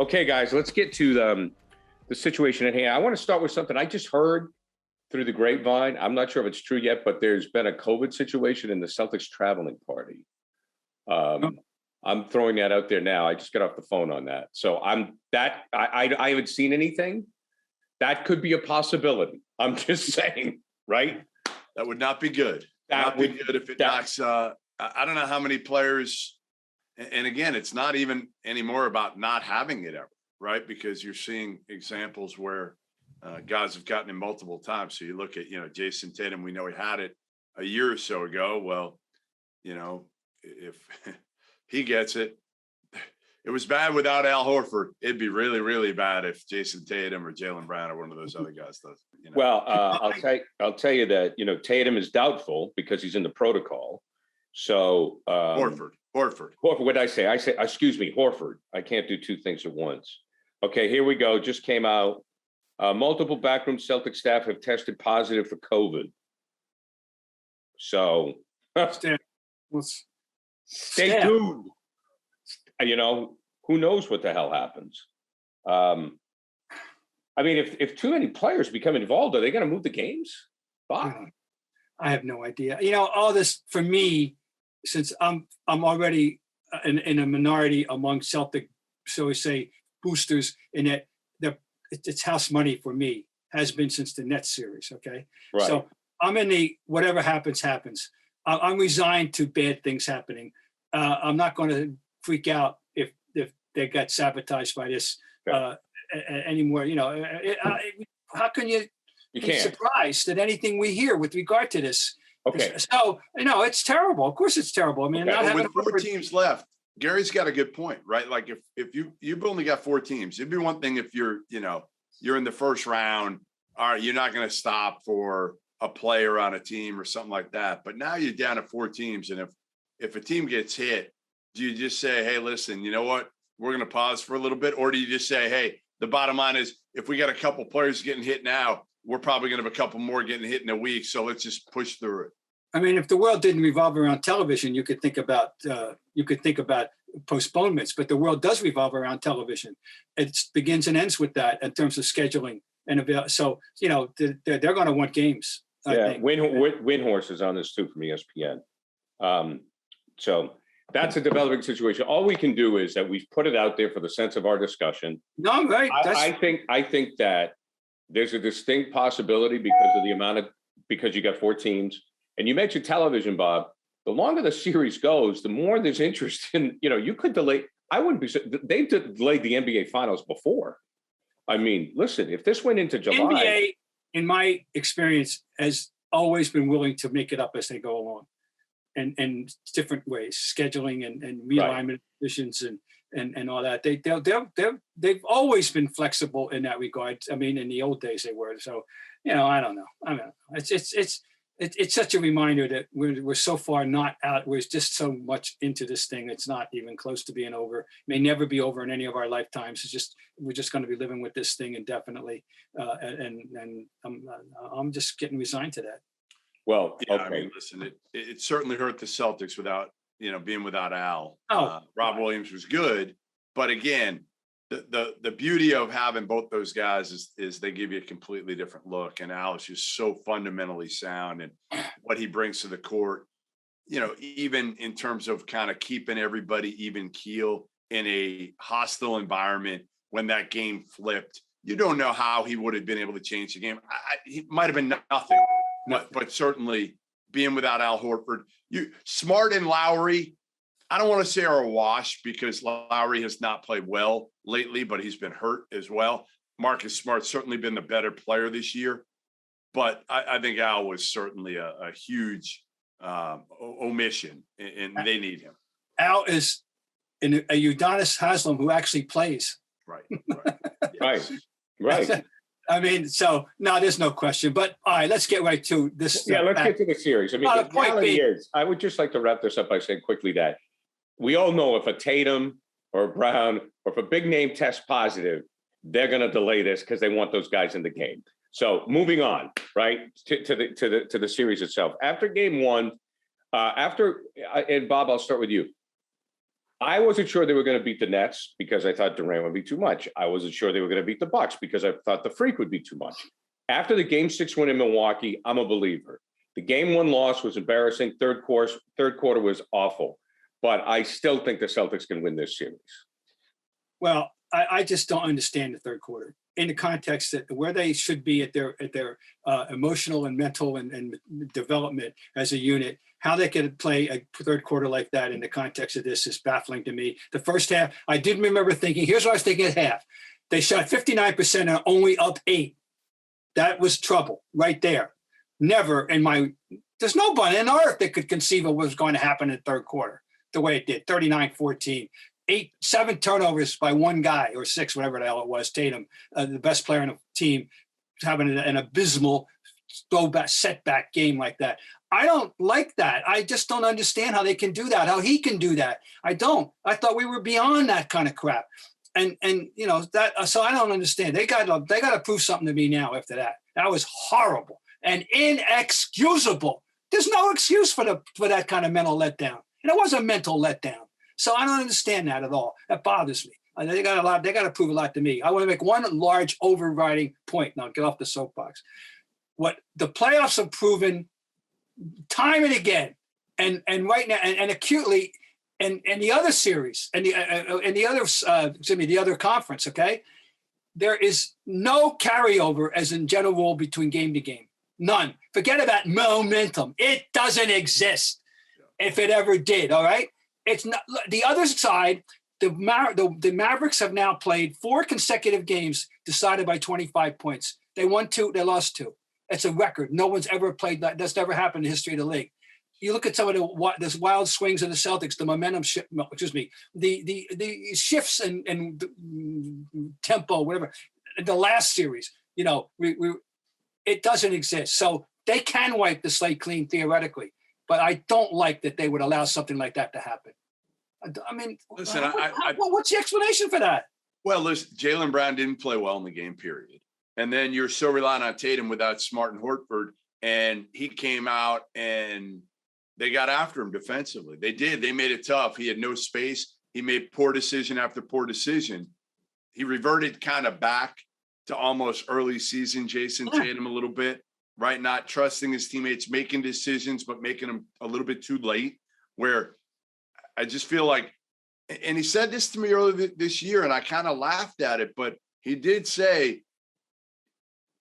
Okay, guys, let's get to the situation at hand. I want to start with something I just heard through the grapevine. I'm not sure if it's true yet, but there's been a COVID situation in the Celtics traveling party. I'm throwing that out there now. I just got off the phone on that. So I haven't seen anything. That could be a possibility. I'm just saying, right? That would not be good. That would be good if it knocks. I don't know how many players. And again, it's not even anymore about not having it ever, right? Because you're seeing examples where guys have gotten it multiple times. So you look at, Jayson Tatum, we know he had it a year or so ago. Well, if he gets it, it was bad without Al Horford. It'd be really, really bad if Jayson Tatum or Jaylen Brown or one of those other guys does. Well, I'll tell you that, Tatum is doubtful because he's in the protocol. So Horford. What did I say? Excuse me, Horford. I can't do two things at once. Okay, here we go. Just came out. Multiple backroom Celtic staff have tested positive for COVID. So stay tuned. Who knows what the hell happens? If too many players become involved, are they going to move the games? I have no idea. All this for me, since I'm already in a minority among Celtic, so we say, boosters, in that it's house money for me, has been since the Nets series. Okay, right. So I'm in the whatever happens. I'm resigned to bad things happening. I'm not going to freak out if they got sabotaged by this anymore. How can you be surprised at anything we hear with regard to this? Okay. So, it's terrible. Of course it's terrible. I mean, with 4 teams left, Gary's got a good point, right? Like if you've only got 4 teams, it'd be one thing if you're in the first round, all right, you're not going to stop for a player on a team or something like that. But now you're down to 4 teams. And if a team gets hit, do you just say, hey, listen, you know what? We're going to pause for a little bit. Or do you just say, hey, the bottom line is if we got a couple players getting hit now, we're probably going to have a couple more getting hit in a week. So let's just push through it. I mean, if the world didn't revolve around television, you could think about postponements, but the world does revolve around television. It begins and ends with that in terms of scheduling. And so, they're going to want games. I think. Windhorse is on this too from ESPN. So that's a developing situation. All we can do is that we've put it out there for the sense of our discussion. No, right. I think that there's a distinct possibility because you got 4 teams. And you mentioned television, Bob. The longer the series goes, the more there's interest in, you could delay. They've delayed the NBA finals before. I mean, listen, if this went into July. NBA, in my experience, has always been willing to make it up as they go along and different ways, scheduling and realignment positions and all that. They've always been flexible in that regard. I mean, in the old days they were. So, I don't know. It's such a reminder that we're so far not out. We're just so much into this thing. It's not even close to being over. It may never be over in any of our lifetimes. We're just going to be living with this thing indefinitely. And I'm just getting resigned to that. Well, yeah, okay. I mean, listen, it certainly hurt the Celtics without, being without Al. Rob Williams was good, but again, the beauty of having both those guys is they give you a completely different look. And Al is just so fundamentally sound and what he brings to the court, even in terms of kind of keeping everybody even keel in a hostile environment. When that game flipped, you don't know how he would have been able to change the game. He might have been nothing, but certainly being without Al Horford, Smart and Lowry, I don't want to say are a wash because Lowry has not played well lately, but he's been hurt as well. Marcus Smart's certainly been the better player this year, but I think Al was certainly a huge omission, and they need him. Al is a Udonis Haslem who actually plays. Right. Right. I mean, so no, there's no question. But all right, let's get right to this. Yeah, let's get to the series. I mean, the reality is, I would just like to wrap this up by saying quickly that we all know if a Tatum or a Brown or if a big name tests positive, they're going to delay this because they want those guys in the game. So moving on, right, to the series itself. After game 1, and Bob, I'll start with you. I wasn't sure they were going to beat the Nets because I thought Durant would be too much. I wasn't sure they were going to beat the Bucks because I thought the Freak would be too much. After the Game 6 win in Milwaukee, I'm a believer. The Game 1 loss was embarrassing. Third quarter was awful. But I still think the Celtics can win this series. Well, I just don't understand the third quarter in the context that where they should be at their emotional and mental and development as a unit. How they could play a third quarter like that in the context of this is baffling to me. The first half, I did remember thinking, here's what I was thinking at half. They shot 59% and only up 8. That was trouble right there. Never there's nobody on earth that could conceive of what was going to happen in the third quarter the way it did, 39-14. 7 turnovers by one guy, or 6, whatever the hell it was, Tatum, the best player on the team, having an abysmal throwback, setback game like that. I don't like that. I just don't understand how they can do that, how he can do that. I don't. I thought we were beyond that kind of crap. And that, so I don't understand. They got to prove something to me now after that. That was horrible and inexcusable. There's no excuse for that kind of mental letdown. And it was a mental letdown. So I don't understand that at all. That bothers me. They got to prove a lot to me. I want to make one large overriding point. Now get off the soapbox. What the playoffs have proven time and again, and right now, and acutely, and the other series, and the other conference. Okay, there is no carryover as in general rule between game to game. None. Forget about momentum. It doesn't exist. If it ever did, all right. It's not the other side. The Mavericks have now played 4 consecutive games decided by 25 points. They won 2, they lost 2. It's a record. No one's ever played that. That's never happened in the history of the league. You look at some of the wild swings of the Celtics, the momentum shift, the shifts and tempo, whatever. The last series, it doesn't exist. So they can wipe the slate clean theoretically. But I don't like that they would allow something like that to happen. I mean, listen, what's the explanation for that? Well, listen, Jaylen Brown didn't play well in the game, period. And then you're so reliant on Tatum without Smart and Horford, and he came out and they got after him defensively. They did. They made it tough. He had no space. He made poor decision after poor decision. He reverted kind of back to almost early season Jayson Tatum a little bit. Right, not trusting his teammates, making decisions, but making them a little bit too late, where I just feel like, and he said this to me earlier this year, and I kind of laughed at it, but he did say,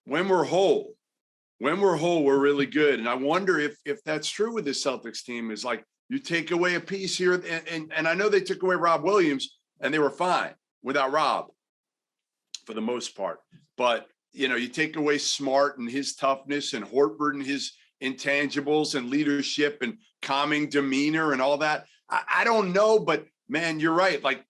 when we're whole, we're really good. And I wonder if that's true with the Celtics team, is like you take away a piece here, and I know they took away Rob Williams, and they were fine without Rob for the most part, but you take away Smart and his toughness and Horford and his intangibles and leadership and calming demeanor and all that. I don't know, but man, you're right. Like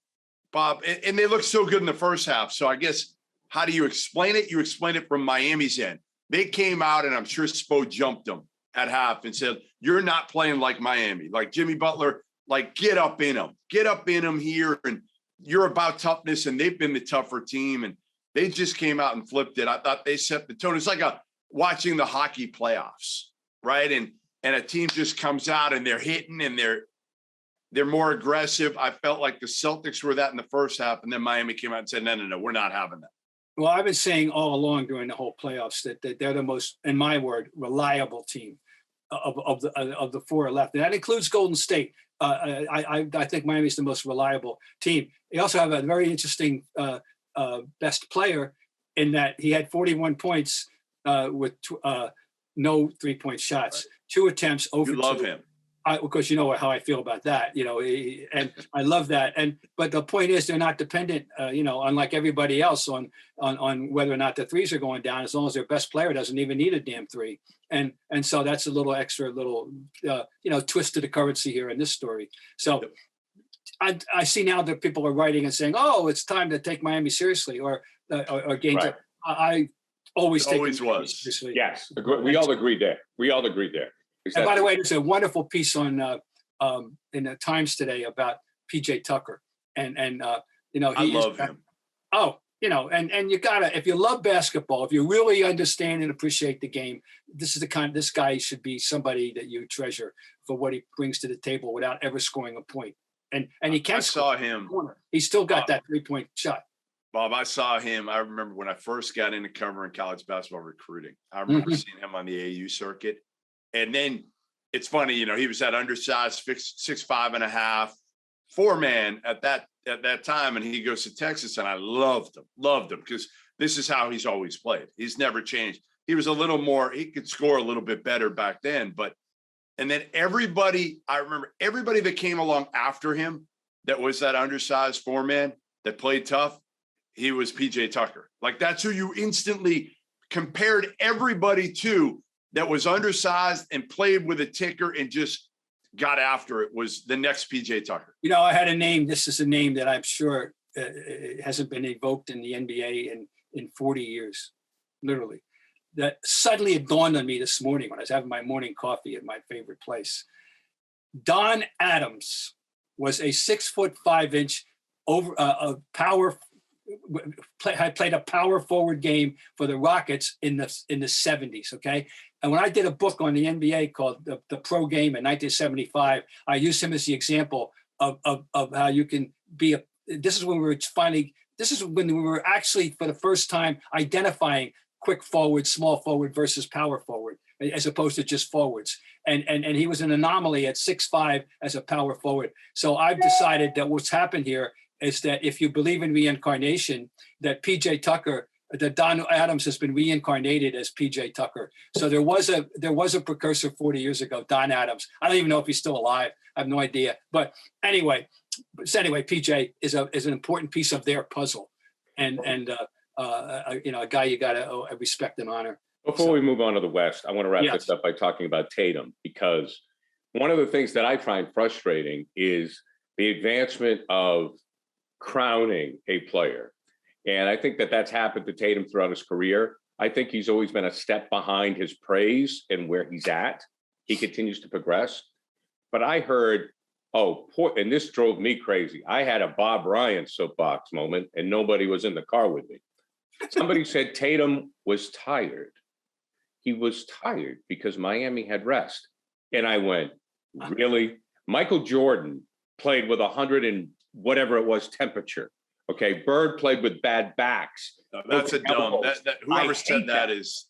Bob, and they look so good in the first half. So I guess, how do you explain it? You explain it from Miami's end. They came out, and I'm sure Spo jumped them at half and said, you're not playing like Miami, like Jimmy Butler, like get up in them here. And you're about toughness, and they've been the tougher team. And they just came out and flipped it. I thought they set the tone. It's like watching the hockey playoffs, right? And a team just comes out and they're hitting and they're more aggressive. I felt like the Celtics were that in the first half, and then Miami came out and said, no, we're not having that. Well, I've been saying all along during the whole playoffs that they're the most, in my word, reliable team of the 4 left. And that includes Golden State. I think Miami's the most reliable team. They also have a very interesting best player in that he had 41 points with no 3-point shots, 2 attempts over. You love 2. him. Because you know how I feel about that, and I love that. But the point is, they're not dependent, unlike everybody else on whether or not the threes are going down, as long as their best player doesn't even need a damn 3. And so that's a little extra twist to the currency here in this story. So I see now that people are writing and saying, oh, it's time to take Miami seriously or gain. Right. I always take always was seriously. Yes, we all agreed there. And by the way, there's a wonderful piece on in the Times today about PJ Tucker, and I love him. Oh, and you gotta, if you love basketball, if you really understand and appreciate the game, this guy should be somebody that you treasure for what he brings to the table without ever scoring a point. and he can. I saw him. He's still got that 3-point shot. Bob, I saw him. I remember when I first got into covering college basketball recruiting. I remember seeing him on the AU circuit. And then it's funny, you know, he was that undersized 6'5.5" 4-man at that time. And he goes to Texas, and I loved him because this is how he's always played. He's never changed. He was a little more, he could score a little bit better back then. And then I remember everybody that came along after him that was that undersized 4-man that played tough, he was PJ Tucker. Like, that's who you instantly compared everybody to that was undersized and played with a ticker and just got after it, was the next PJ Tucker. You know, I had a name. This is a name that I'm sure it hasn't been evoked in the NBA in 40 years, literally. That suddenly it dawned on me this morning when I was having my morning coffee at my favorite place. Don Adams was a 6'5" played a power forward game for the Rockets in the 70s. Okay. And when I did a book on the NBA called the Pro Game in 1975, I used him as the example of how you can be this is when we were actually for the first time identifying quick forward, small forward versus power forward, as opposed to just forwards. And he was an anomaly at 6'5" as a power forward. So I've decided that what's happened here is that if you believe in reincarnation, that PJ Tucker, that Don Adams has been reincarnated as PJ Tucker. So there was a precursor 40 years ago, Don Adams. I don't even know if he's still alive. I have no idea. But anyway, PJ is an important piece of their puzzle, and you know, a guy you gotta respect and honor. Before we move on to the West, I want to wrap this up by talking about Tatum, because one of the things that I find frustrating is the advancement of crowning a player. And I think that that's happened to Tatum throughout his career. I think he's always been a step behind his praise and where he's at. He continues to progress. But I heard, and this drove me crazy. I had a Bob Ryan soapbox moment, and nobody was in the car with me. Somebody said Tatum was tired. He was tired because Miami had rest. And I went, really? Michael Jordan played with 100 and whatever it was temperature. Okay, Bird played with bad backs. That's a dumb. Whoever said that is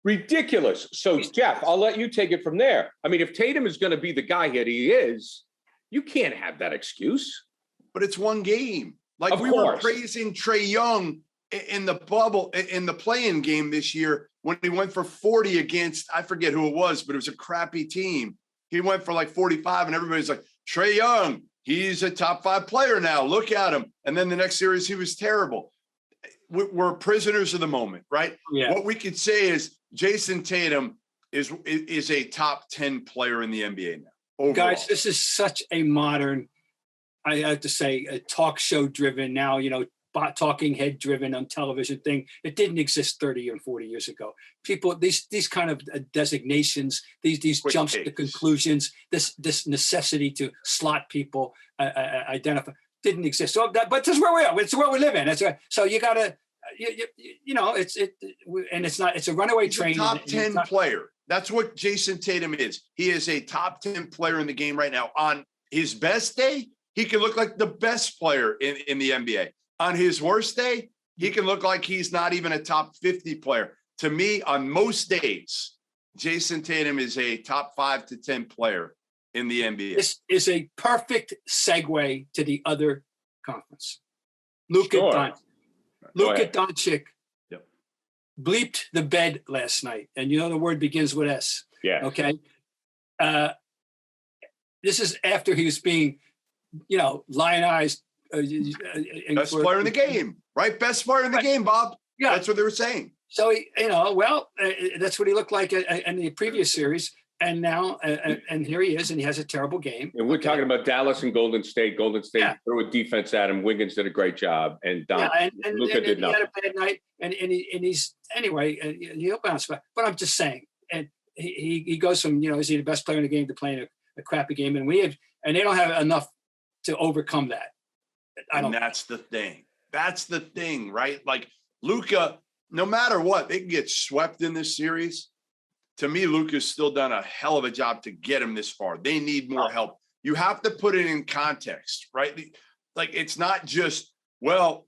ridiculous. So Jeff, I'll let you take it from there. I mean, if Tatum is going to be the guy that he is, you can't have that excuse. But it's one game. Like we were praising Trae Young in the bubble, in the play-in game this year when he went for 40 against, I forget who it was, but it was a crappy team. He went for like 45, and everybody's like, Trae Young, he's a top 5 player now. Look at him. And then the next series, he was terrible. We're prisoners of the moment, right? Yeah. What we could say is Jayson Tatum is a top 10 player in the NBA now. Overall. Guys, this is such a modern, I have to say, a talk show driven now, you know, talking head driven on television thing. It didn't exist 30 or 40 years ago. People, these kind of designations, these quick jumps to conclusions, this necessity to slot people, identify, didn't exist. So but this is where we are. It's where we live in. So you gotta, you know, it's a runaway train. Top 10 player. That's what Jayson Tatum is. He is a top 10 player in the game right now. On his best day, he can look like the best player in the NBA. On his worst day, he can look like he's not even a top 50 player. To me, on most days, Jayson Tatum is a top 5 to 10 player in the NBA. This is a perfect segue to the other conference. Luka Doncic bleeped the bed last night. And you know the word begins with S. Yeah. Okay. This is after he was being, you know, lionized. Best player in the game, right? Best player in the game, Bob. Yeah. That's what they were saying. So, that's what he looked like in the previous series. And now, and here he is, and he has a terrible game. And we're talking about Dallas and Golden State. Golden State threw a defense at him. Wiggins did a great job, and Luka did nothing. He had a bad night, and he's anyway. He'll bounce back. But I'm just saying, and he goes from, you know, is he the best player in the game to playing a crappy game, and they don't have enough to overcome that. That's the thing. That's the thing, right? Like Luka, no matter what, they can get swept in this series. To me, Luka's still done a hell of a job to get him this far. They need more help you have to put it in context, right? Like, it's not just, well,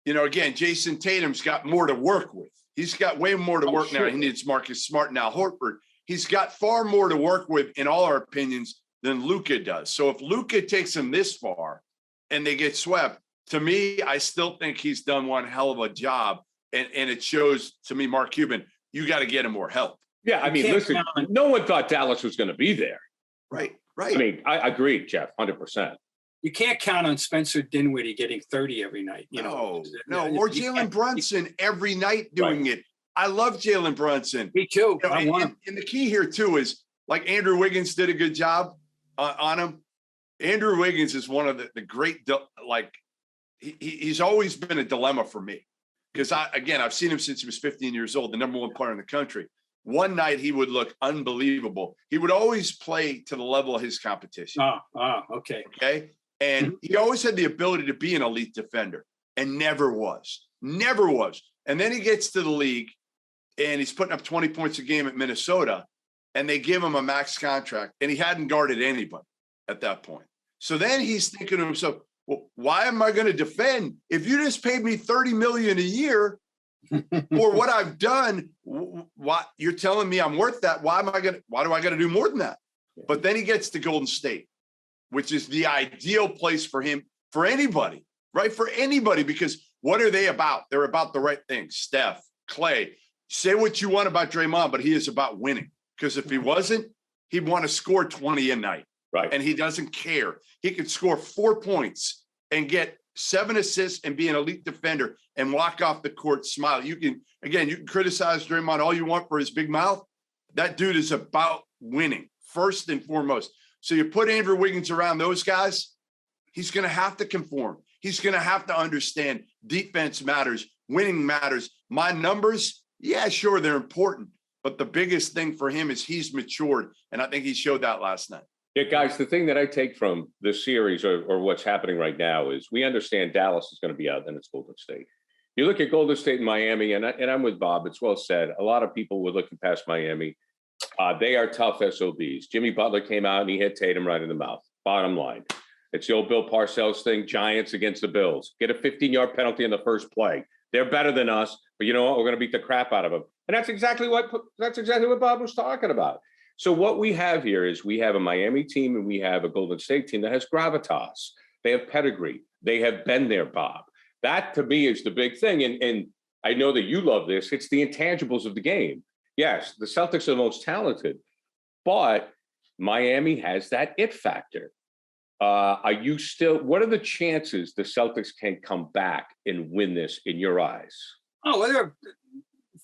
again, Jayson Tatum's got more to work with. He's got way more to work now. He needs Marcus Smart now. Horford, he's got far more to work with, in all our opinions, than Luka does. So if Luka takes him this far and they get swept, to me, I still think he's done one hell of a job. And it shows to me, Mark Cuban, you got to get him more help. Yeah, I mean, listen, no one thought Dallas was going to be there. Right. I mean, I agree, Jeff, 100%. You can't count on Spencer Dinwiddie getting 30 every night. No, or Jalen Brunson every night doing it. I love Jalen Brunson. Me too. And the key here, too, is like Andrew Wiggins did a good job on him. Andrew Wiggins is one of the great, he's always been a dilemma for me. Because, I've seen him since he was 15 years old, the number one player in the country. One night he would look unbelievable. He would always play to the level of his competition. Okay. Okay. And he always had the ability to be an elite defender and never was. And then he gets to the league and he's putting up 20 points a game at Minnesota and they give him a max contract and he hadn't guarded anybody at that point. So then he's thinking to himself, well, why am I going to defend? If you just paid me $30 million a year for what I've done, why you're telling me I'm worth that? Why do I got to do more than that? But then he gets to Golden State, which is the ideal place for him, for anybody, right? For anybody, because what are they about? They're about the right things. Steph, Clay, say what you want about Draymond, but he is about winning. Because if he wasn't, he'd want to score 20 a night. Right. And he doesn't care. He could score 4 points and get 7 assists and be an elite defender and walk off the court smile. You can criticize Draymond all you want for his big mouth. That dude is about winning first and foremost. So you put Andrew Wiggins around those guys, he's going to have to conform. He's going to have to understand defense matters, winning matters. My numbers, yeah, sure, they're important. But the biggest thing for him is he's matured. And I think he showed that last night. Yeah, guys, the thing that I take from this series or what's happening right now is we understand Dallas is going to be out, then it's Golden State. You look at Golden State and Miami, and I'm with Bob. It's well said. A lot of people were looking past Miami. They are tough SOBs. Jimmy Butler came out and he hit Tatum right in the mouth. Bottom line. It's the old Bill Parcells thing, Giants against the Bills. Get a 15-yard penalty in the first play. They're better than us, but you know what? We're going to beat the crap out of them. And that's exactly what Bob was talking about. So what we have here is we have a Miami team and we have a Golden State team that has gravitas. They have pedigree. They have been there, Bob. That, to me, is the big thing. And I know that you love this. It's the intangibles of the game. Yes, the Celtics are the most talented, but Miami has that it factor. What are the chances the Celtics can come back and win this in your eyes? Oh, well,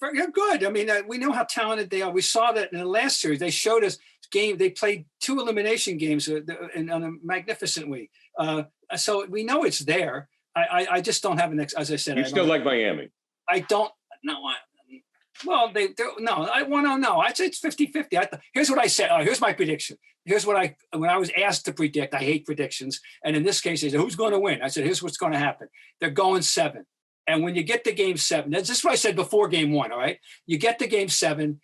they're good. I mean, we know how talented they are. We saw that in the last series. They showed us game. They played 2 elimination games on a magnificent way. So we know it's there. I just don't have as I said. You still like Miami? I don't. No. Well, I want to know. I'd say it's 50-50. Here's what I said. Here's my prediction. Here's what when I was asked to predict, I hate predictions. And in this case, they said, who's going to win? I said, here's what's going to happen. They're going 7. And when you get to game 7, this is what I said before game 1, all right? You get to game 7,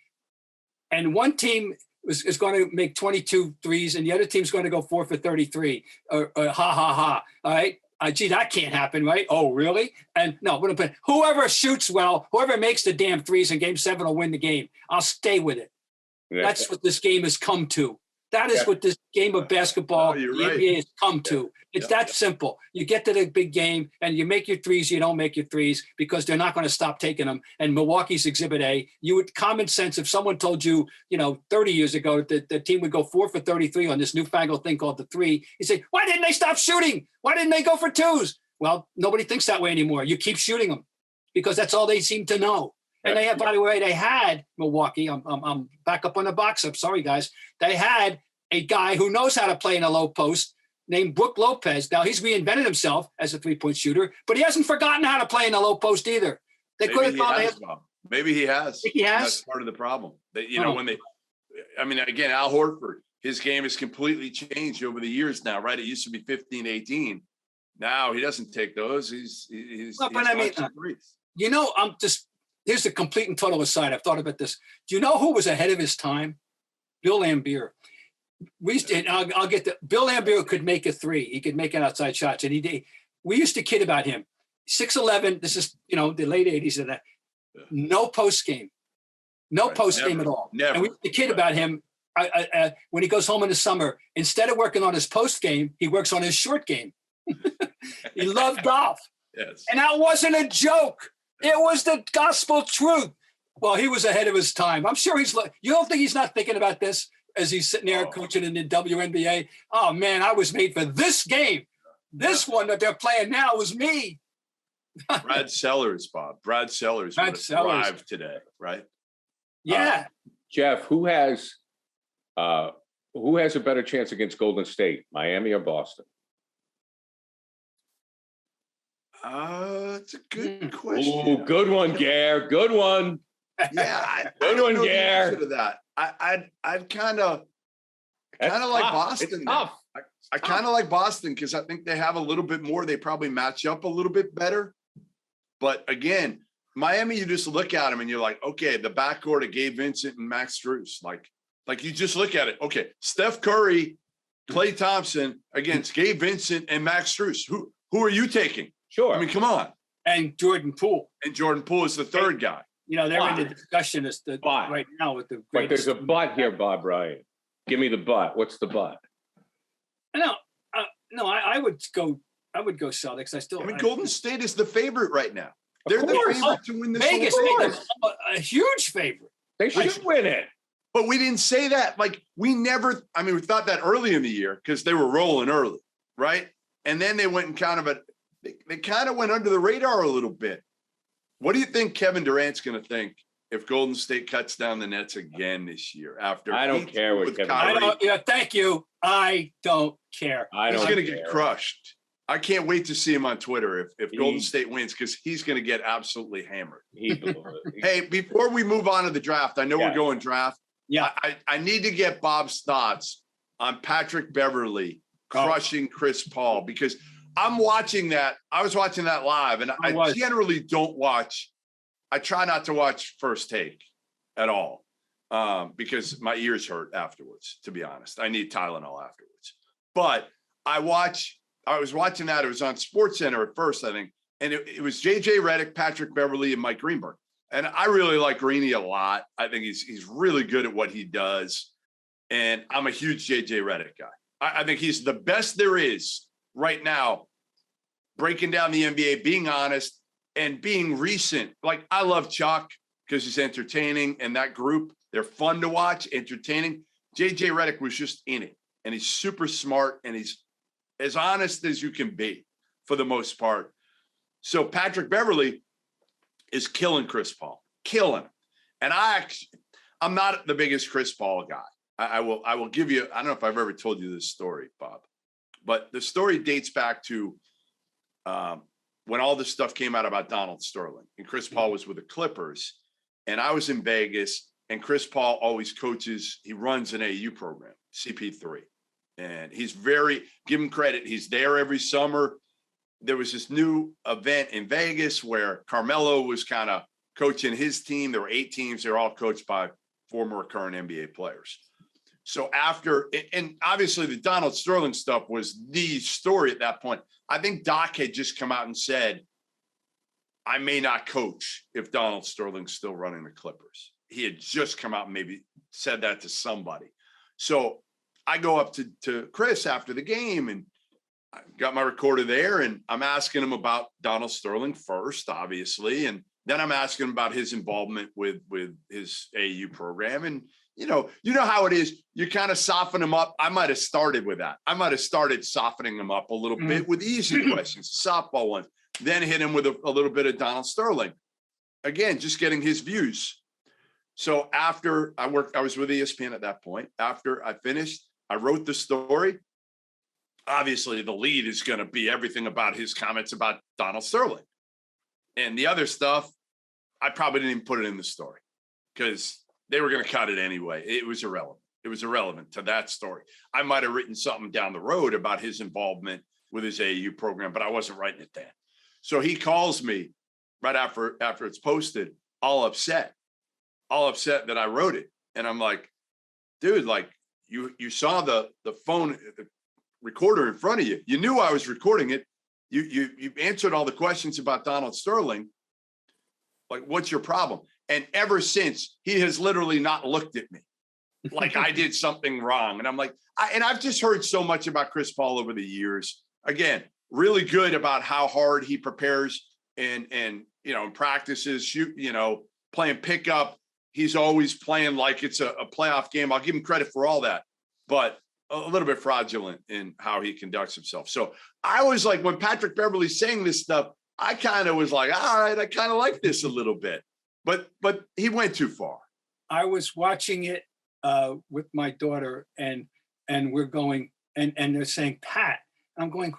and one team is going to make 22 threes, and the other team's going to go 4 for 33. Ha. All right? Gee, that can't happen, right? Oh, really? And no, but whoever shoots well, whoever makes the damn threes in game 7 will win the game. I'll stay with it. Yeah. That's what this game has come to. That is what this game of basketball, the NBA has come to. It's that simple. You get to the big game and you make your threes, you don't make your threes because they're not going to stop taking them. And Milwaukee's Exhibit A. You would common sense if someone told you, 30 years ago that the team would go 4 for 33 on this newfangled thing called the 3. You say, why didn't they stop shooting? Why didn't they go for 2s? Well, nobody thinks that way anymore. You keep shooting them because that's all they seem to know. And they had, by the way, they had Milwaukee. I'm back up on the box up. Sorry, guys. They had a guy who knows how to play in a low post named Brook Lopez. Now, he's reinvented himself as a 3-point shooter, but he hasn't forgotten how to play in a low post either. They could have thought maybe he has. He has. That's part of the problem. Again, Al Horford, his game has completely changed over the years now, right? It used to be 15, 18. Now he doesn't take those. He's here's the complete and total aside. I've thought about this. Do you know who was ahead of his time? Bill Laimbeer. We used to, and I'll get Bill Laimbeer could make a three. He could make an outside shots. And we used to kid about him. 6'11", this is, the late 80s and that. No post game. No post game at all. Never. And we used to kid about him when he goes home in the summer. Instead of working on his post game, he works on his short game. He loved golf. Yes. And that wasn't a joke. It was the gospel truth. Well, he was ahead of his time. I'm sure you don't think he's not thinking about this as he's sitting there coaching in the WNBA? Oh, man, I was made for this game. This one that they're playing now was me. Brad Sellers, Bob. Brad Sellers would have thrived today, right? Yeah. Jeff, who has a better chance against Golden State, Miami or Boston? It's a good question. Ooh, good one, Gare. Good one. Yeah, good one, Gare. To that, I'd kind of like Boston. It's tough. I kind of like Boston because I think they have a little bit more. They probably match up a little bit better. But again, Miami, you just look at them and you're like, okay, the backcourt of Gabe Vincent and Max Strus. Like you just look at it. Okay, Steph Curry, Klay Thompson against Gabe Vincent and Max Strus. Who are you taking? Sure. I mean, come on. And Jordan Poole. And Jordan Poole is the third guy. They're in the discussion right now with the. But there's a but here, Bob Ryan. Give me the but. What's the but? No, I would go Celtics. I mean, Golden State is the favorite right now. They're the favorite to win this. Vegas made them a huge favorite. They should win it. But we didn't say that. We thought that early in the year because they were rolling early, right? And then they went and they kind of went under the radar a little bit. What do you think Kevin Durant's going to think if Golden State cuts down the Nets again this year? I don't care what Kevin. Thank you. I don't care. He's going to get crushed. I can't wait to see him on Twitter if Golden State wins because he's going to get absolutely hammered. Hey, before we move on to the draft, I know we're going draft. Yeah, I need to get Bob's thoughts on Patrick Beverly crushing Chris Paul because I'm watching that. I was watching that live, and I generally don't watch. I try not to watch First Take at all because my ears hurt afterwards, to be honest. I need Tylenol afterwards. But I was watching that. It was on SportsCenter at first, I think. And it was J.J. Redick, Patrick Beverly, and Mike Greenberg. And I really like Greeny a lot. I think he's really good at what he does. And I'm a huge J.J. Redick guy. I think he's the best there is right now, breaking down the NBA, being honest, and being recent. Like, I love Chuck because he's entertaining, and that group, they're fun to watch, entertaining. J.J. Redick was just in it, and he's super smart, and he's as honest as you can be for the most part. So Patrick Beverly is killing Chris Paul, killing him. And I'm not the biggest Chris Paul guy. I will give you, I don't know if I've ever told you this story, Bob, but the story dates back to when all this stuff came out about Donald Sterling and Chris Paul was with the Clippers, and I was in Vegas, and Chris Paul always coaches, he runs an AU program, CP3. And he's give him credit. He's there every summer. There was this new event in Vegas where Carmelo was kind of coaching his team. There were 8 teams. They're all coached by former current NBA players. So and obviously the Donald Sterling stuff was the story at that point. I think Doc had just come out and said, I may not coach if Donald Sterling's still running the Clippers. He had just come out and maybe said that to somebody. So I go up to Chris after the game and I got my recorder there and I'm asking him about Donald Sterling first, obviously. And then I'm asking him about his involvement with his AU program. And, you know how it is. You kind of soften him up. I might have started with that. I might have started softening him up a little bit with easy questions, softball ones, then hit him with a little bit of Donald Sterling. Again, just getting his views. So after I was with ESPN at that point. After I finished, I wrote the story. Obviously, the lead is going to be everything about his comments about Donald Sterling. And the other stuff, I probably didn't even put it in the story because they were going to cut it anyway. It was irrelevant. It was irrelevant to that story. I might have written something down the road about his involvement with his AAU program, but I wasn't writing it then. So he calls me right after it's posted, all upset that I wrote it. And I'm like, dude, like, you saw the phone, the recorder in front of you. You knew I was recording it. You answered all the questions about Donald Sterling. Like, what's your problem? And ever since, he has literally not looked at me like I did something wrong. And I'm like, I've just heard so much about Chris Paul over the years. Again, really good about how hard he prepares and practices, playing pickup. He's always playing like it's a playoff game. I'll give him credit for all that, but a little bit fraudulent in how he conducts himself. So I was like, when Patrick Beverly's saying this stuff, I kind of was like, all right, I kind of like this a little bit, but he went too far. I was watching it with my daughter, and we're going, and they're saying Pat. I'm going,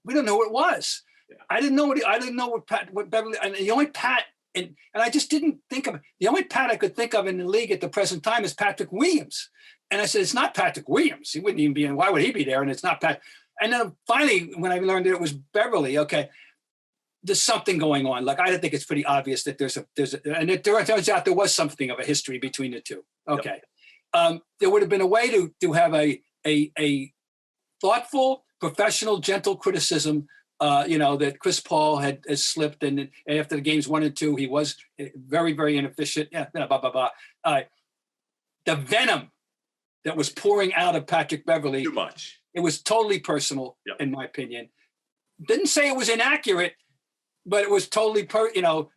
we don't know who it was. Yeah. I didn't know what Beverly, and the only Pat, and I just didn't think of it. The only Pat I could think of in the league at the present time is Patrick Williams. And I said, it's not Patrick Williams. He wouldn't even be in. Why would he be there? And it's not Pat. And then finally, when I learned that it was Beverly, okay, there's something going on. Like, I think it's pretty obvious that and it turns out there was something of a history between the two. Okay. Yep. There would have been a way to have a thoughtful, professional, gentle criticism, that Chris Paul has slipped. And after the games 1 and 2, he was very, very inefficient. Yeah, blah, blah, blah. The venom that was pouring out of Patrick Beverly. Too much. It was totally personal, yep, in my opinion. Didn't say it was inaccurate, but it was totally,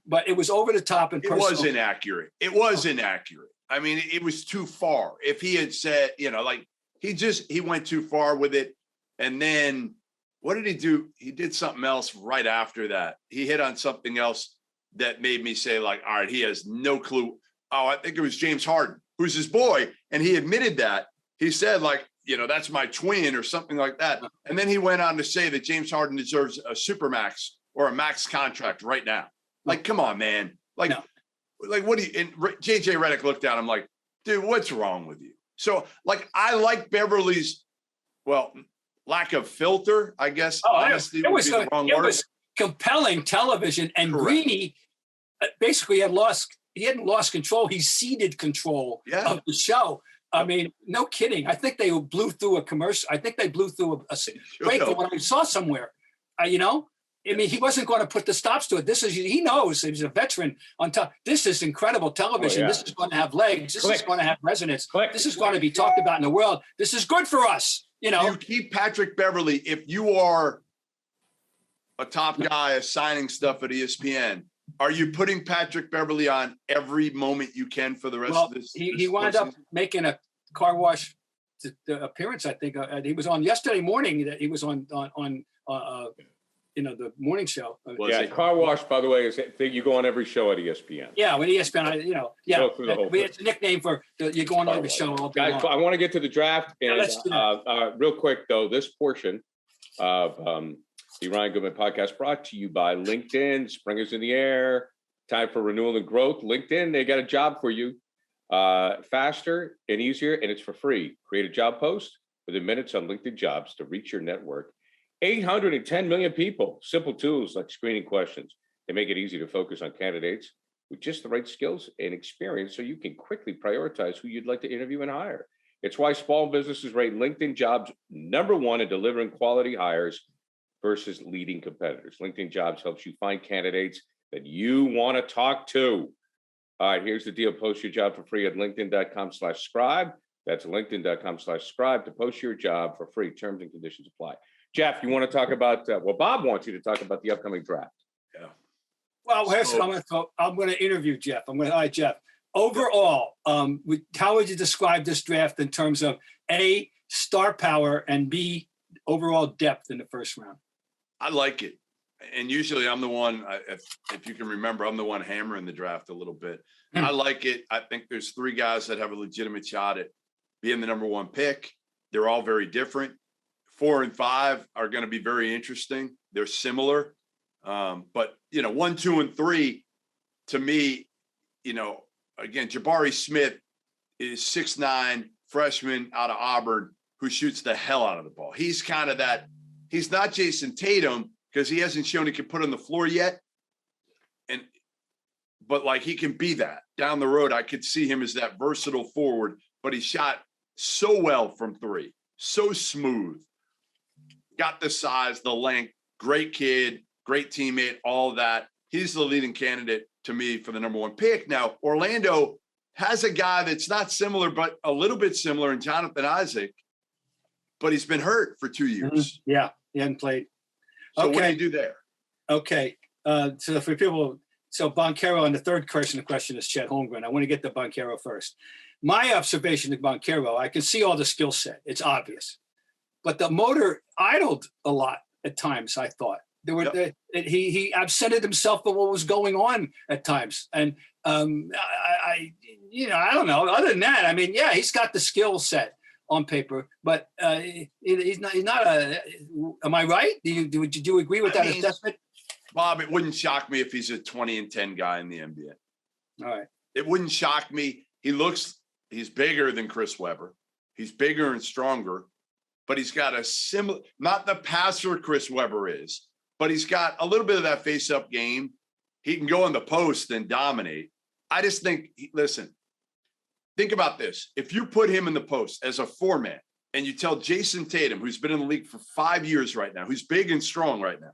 but it was over the top and personal. It was inaccurate. It was inaccurate. I mean, it was too far. If he had said, he went too far with it. And then what did he do? He did something else right after that. He hit on something else that made me say, like, all right, he has no clue. Oh, I think it was James Harden, who's his boy. And he admitted that. He said, like, that's my twin or something like that. And then he went on to say that James Harden deserves a supermax or a max contract right now. Like, come on, man. Like, no. Like, what do you, and JJ Redick looked at him like, dude, what's wrong with you? So, like, I like Beverly's, lack of filter, I guess. Honesty would be the wrong word. It was compelling television, and Correct. Greeny basically he hadn't lost control. He ceded control of the show. I mean, no kidding. I think they blew through a commercial. I think they blew through a break for what I saw somewhere. I mean, he wasn't going to put the stops to it. He knows he's a veteran on top. This is incredible television. This is going to have legs. This is going to have resonance. This is going to be talked about in the world. This is good for us. You keep Patrick Beverly. If you are a top guy assigning stuff at ESPN, are you putting Patrick Beverly on every moment you can for the rest of this? He wound up making a car wash appearance. I think he was on yesterday morning. That he was on the morning show. Car wash, by the way, is you go on every show at ESPN. Yeah, when ESPN, it's a nickname for you go on every show. All day Guys, long. I want to get to the draft, and real quick though, this portion of the Ryan Goodman podcast brought to you by LinkedIn. Spring is in the air. Time for renewal and growth. LinkedIn, they got a job for you, faster and easier, and it's for free. Create a job post within minutes on LinkedIn Jobs to reach your network. 810 million people. Simple tools like screening questions. They make it easy to focus on candidates with just the right skills and experience so you can quickly prioritize who you'd like to interview and hire. It's why small businesses rate LinkedIn Jobs #1 in delivering quality hires versus leading competitors. LinkedIn Jobs helps you find candidates that you want to talk to. All right, here's the deal. Post your job for free at linkedin.com/scribe. That's linkedin.com/scribe to post your job for free. Terms and conditions apply. Jeff, you want to talk about, Bob wants you to talk about the upcoming draft. Yeah. Well, I'm going to interview Jeff. All right, Jeff. Overall, how would you describe this draft in terms of A, star power, and B, overall depth in the first round? I like it. And usually I'm the one, if you can remember, I'm the one hammering the draft a little bit. I like it. I think there's 3 guys that have a legitimate shot at being the #1 pick. They're all very different. 4 and 5 are going to be very interesting. They're similar. But, 1, 2, and 3, to me, again, Jabari Smith is 6'9", freshman out of Auburn who shoots the hell out of the ball. He's kind of that. He's not Jayson Tatum because he hasn't shown he can put on the floor yet. But like he can be that down the road. I could see him as that versatile forward, but he shot so well from three, so smooth. Got the size, the length, great kid, great teammate, all of that. He's the leading candidate to me for the number one pick. Now, Orlando has a guy that's not similar, but a little bit similar in Jonathan Isaac, but he's been hurt for 2 years. Mm-hmm. Yeah, he hadn't played. So what do you do there? Okay. So for people, so Banchero, and the third question is Chet Holmgren. I want to get to Banchero first. My observation of Banchero, I can see all the skill set. It's obvious. But the motor idled a lot at times, I thought. He absented himself from what was going on at times. And I don't know. Other than that, I mean, yeah, he's got the skill set on paper, but he's not a. Am I right? Would you agree with that assessment, Bob? It wouldn't shock me if he's a 20-10 guy in the NBA. All right. It wouldn't shock me. He's bigger than Chris Webber. He's bigger and stronger, but he's got a similar, not the passer Chris Webber is, but he's got a little bit of that face-up game. He can go in the post and dominate. I just think, listen, think about this. If you put him in the post as a four-man and you tell Jayson Tatum, who's been in the league for 5 years right now, who's big and strong right now,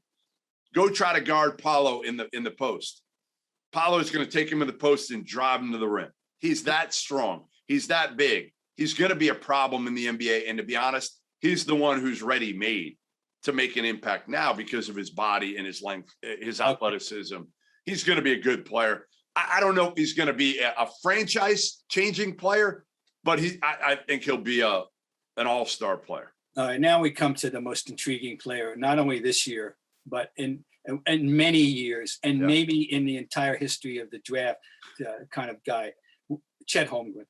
go try to guard Paolo in the post. Paolo is going to take him in the post and drive him to the rim. He's that strong. He's that big. He's going to be a problem in the NBA. And to be honest, he's the one who's ready-made to make an impact now because of his body and his length, his athleticism. He's going to be a good player. I don't know if he's going to be a franchise-changing player, but I think he'll be an all-star player. All right, now we come to the most intriguing player, not only this year, but in many years, and maybe in the entire history of the draft kind of guy, Chet Holmgren.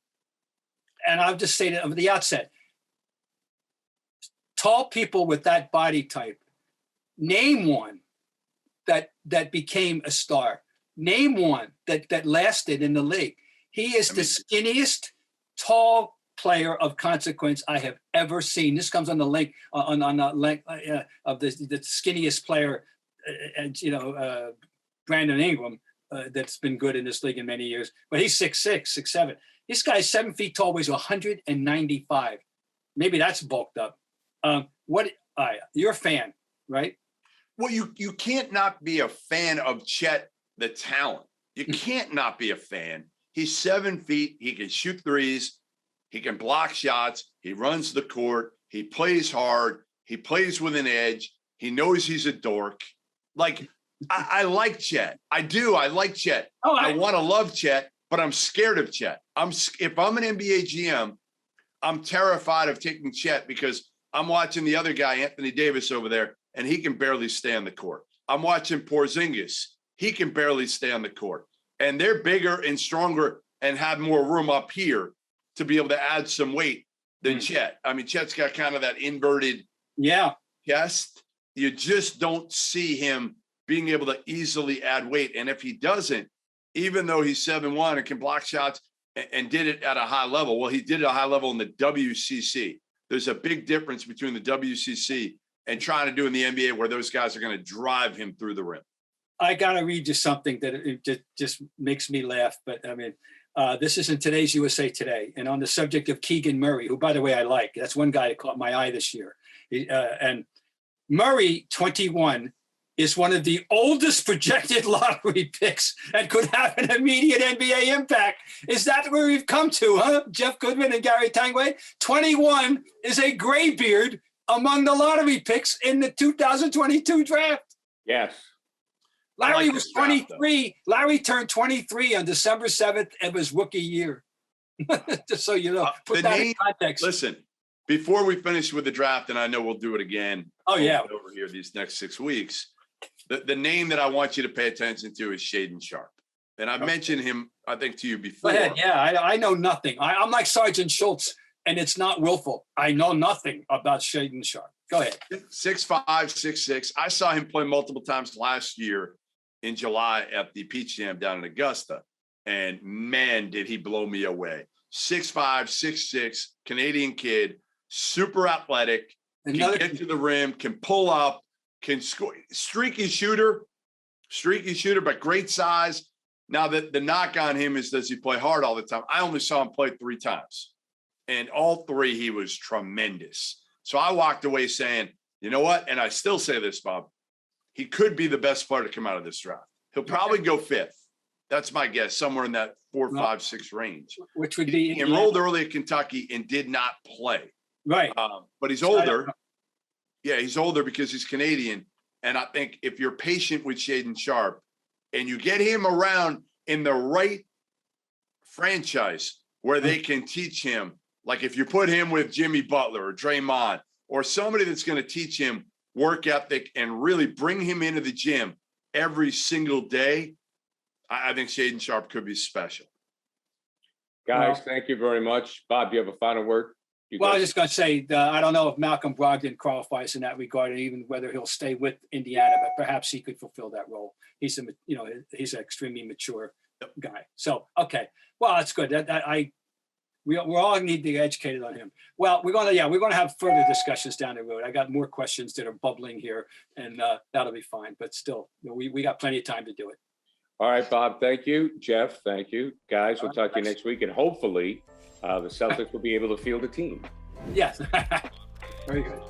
And I'll just say that at the outset, tall people with that body type, name one that became a star. Name one that lasted in the league. He is the skinniest, tall player of consequence I have ever seen. This comes on the link on the link of the skinniest player, Brandon Ingram, that's been good in this league in many years. But he's 6'6", 6'7". This guy's 7 feet tall, weighs 195. Maybe that's bulked up. You're a fan, right? Well, you can't not be a fan of Chet, the talent. You can't not be a fan. He's 7 feet. He can shoot threes. He can block shots. He runs the court. He plays hard. He plays with an edge. He knows he's a dork. Like, I like Chet. I do. I like Chet. I want to love Chet, but I'm scared of Chet. If I'm an NBA GM, I'm terrified of taking Chet because I'm watching the other guy, Anthony Davis, over there, and he can barely stay on the court. I'm watching Porzingis. He can barely stay on the court. And they're bigger and stronger and have more room up here to be able to add some weight than Chet. I mean, Chet's got kind of that inverted chest. You just don't see him being able to easily add weight. And if he doesn't, even though he's 7'1" and can block shots and did it at a high level, well, he did it at a high level in the WCC. There's a big difference between the WCC and trying to do in the NBA where those guys are going to drive him through the rim. I got to read you something that it just makes me laugh. But I mean, this is in today's USA Today. And on the subject of Keegan Murray, who, by the way, I like. That's one guy that caught my eye this year. And Murray, 21, is one of the oldest projected lottery picks and could have an immediate NBA impact. Is that where we've come to, huh? Jeff Goodman and Gary Tanguay? 21 is a graybeard among the lottery picks in the 2022 draft. Yes. Larry was 23. Larry turned 23 on December 7th of his rookie year. Just so you know, put that in context. Listen, before we finish with the draft, and I know we'll do it again. Oh, yeah. Over here these next 6 weeks. The name that I want you to pay attention to is Shaedon Sharpe. And I've mentioned him, I think, to you before. Go ahead. Yeah, I know nothing. I'm like Sergeant Schultz, and it's not willful. I know nothing about Shaedon Sharpe. Go ahead. 6'5", 6'6". I saw him play multiple times last year in July at the Peach Jam down in Augusta. And man, did he blow me away. 6'5", 6'6", Canadian kid, super athletic, can get to the rim, can pull up, can score. Streaky shooter, but great size. Now, the knock on him is, does he play hard all the time? I only saw him play 3 times. And all three, he was tremendous. So I walked away saying, you know what? And I still say this, Bob, he could be the best player to come out of this draft. He'll probably go fifth. That's my guess, somewhere in that 4, 5, 6 range. Which would be he enrolled early at Kentucky and did not play. Right. But he's older. Yeah, he's older because he's Canadian. And I think if you're patient with Shaedon Sharpe and you get him around in the right franchise where they can teach him, like if you put him with Jimmy Butler or Draymond or somebody that's going to teach him work ethic and really bring him into the gym every single day, I think Shaedon Sharpe could be special. Guys, thank you very much. Bob, do you have a final word? Well, I was just going to say, I don't know if Malcolm Brogdon qualifies in that regard, and even whether he'll stay with Indiana, but perhaps he could fulfill that role. He's he's an extremely mature guy. So, okay, well, that's good. We all need to get educated on him. Well, we're going to have further discussions down the road. I got more questions that are bubbling here, and that'll be fine. But still, we got plenty of time to do it. All right, Bob, thank you. Jeff, thank you. Guys, we'll talk to you next week, and hopefully the Celtics will be able to field a team. Yes. Very good.